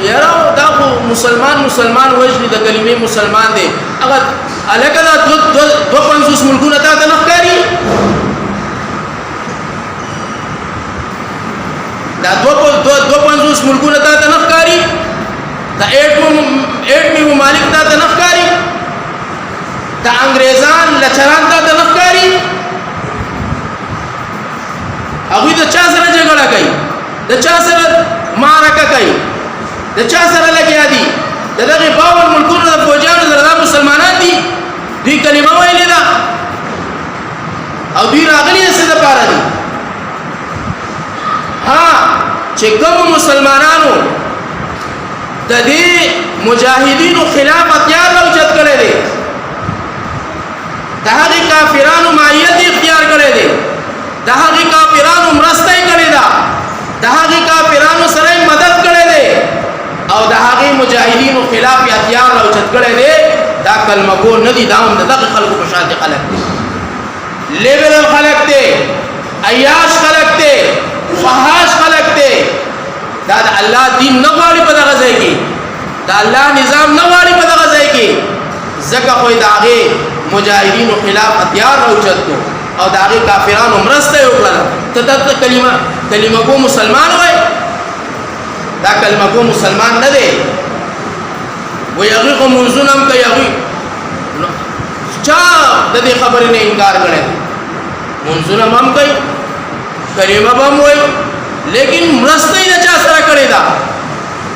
یاره دا خو مسلمان وجني د کلمې مسلمان دی هغه الکه دا 250 ملکونه تا ته نه ښکاري دا 250 ملکونه تا ته نه ښکاري دا 8 ممالک تا ته نه ښکاري دا انګريزان لچران تا ته نه ښکاري هغه د چا سره جګړه کوي د چا سره معرکه کوي د چا سره لګیا دي دغه 52 ملکونو د فوجانو سره مسلمانان دي دوی کلمه ویلې ده او دوی راغلي څه د پاره دي ها چې کوم مسلمانانو د دې مجاهدینو خلاف اتیار راوچت کړي دي د هغه کافرانو مایت اختیار کړي دي د هغه کافرانو مرسته کړي ده د هغه کافرانو سره مدد کړي دي او د هغه مجاهدینو خلاف اتیار راوچت کړي دي دا کلمه کو ندی داوم دغه خلکو په شان دي خلک دي لیبرل خلک دي عیاش خلک دي فحاش خلق دے دا اللہ دین نغواری پا دا غزائی کی دا اللہ نظام نغواری پا دا غزائی کی زکا خوی دا آگے مجاہدین و خلاف اتیار روچت کو او دا آگے کافران و مرستے اکلالا تا کلمہ کو مسلمان ہوئے دا کلمہ کو مسلمان ندے وہ یغی کو منزون ہم کا یغی چاہ دا دے خبری نے انکار کرے منزون ہم کئی کلمه بم وای لیکن مرسته د چا سره کړی دا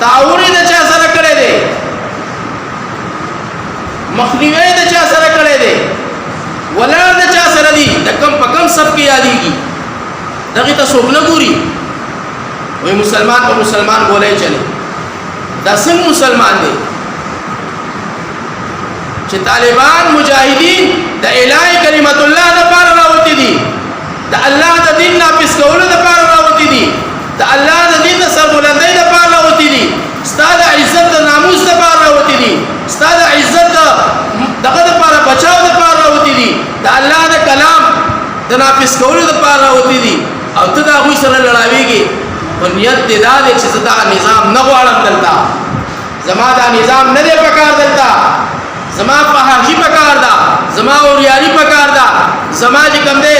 تعاون د چا سره کړی دی مخنیوي د چا سره کړی دی ولا د چا سره دی د کم پکم سب کې یادېږي دغه ته څوک نه ګوري وای مسلمان په مسلمان بولای چلی دا څنګه مسلمان دی چې طالبان مجاهدین د الهي کلمت الله لپاره راوتی دي دا الله د دین نافذ کولو د پاره راوتی دي دا الله د دین سر بلندۍ د پاره راوتی دي ستاسو عزت د ناموس د پاره راوتی دي ستاسو عزت دغه د پاره بچاو د پاره راوتی دي دا الله د کلام د نافذ کولو د پاره راوتی دي او ته دا غوي سره لړاويږي او نیت دې دا چې زدا نظام نه غواړم دلته زما دا نظام نه دی پکار دلته زما فحاشي پکار دا زما اوریاري پکار دا زما چې کوم دی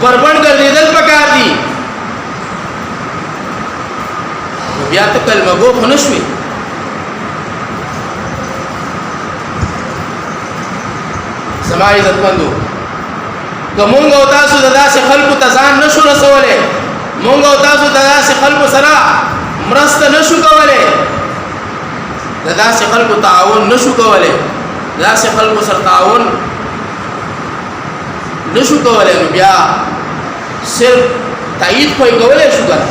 قربان ګرځیدل پکار دي بیا ته کلمه گو خو نشوي زما عزت مندو کومونږ او تاسو داسې خلکو ته ځان نشو رسولې مونږ او تاسو داسې خلکو سره مرسته نشو کولای داسې خلکو تعاون نشو کولای داسې خلکو سره تعاون نشو کولای نو بیا صرف تایید کوئی کولای شو کنه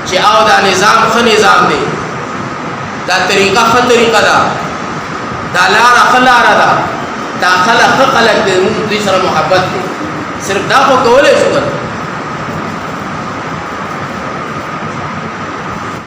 چې او دا نظام ښه نظام دی دا طریقه ښه طریقه ده دا لاره ښه لاره ده دا خلک ښه خلک دی موږ دوی سره محبت کوو صرف دا خو کولای شو کنه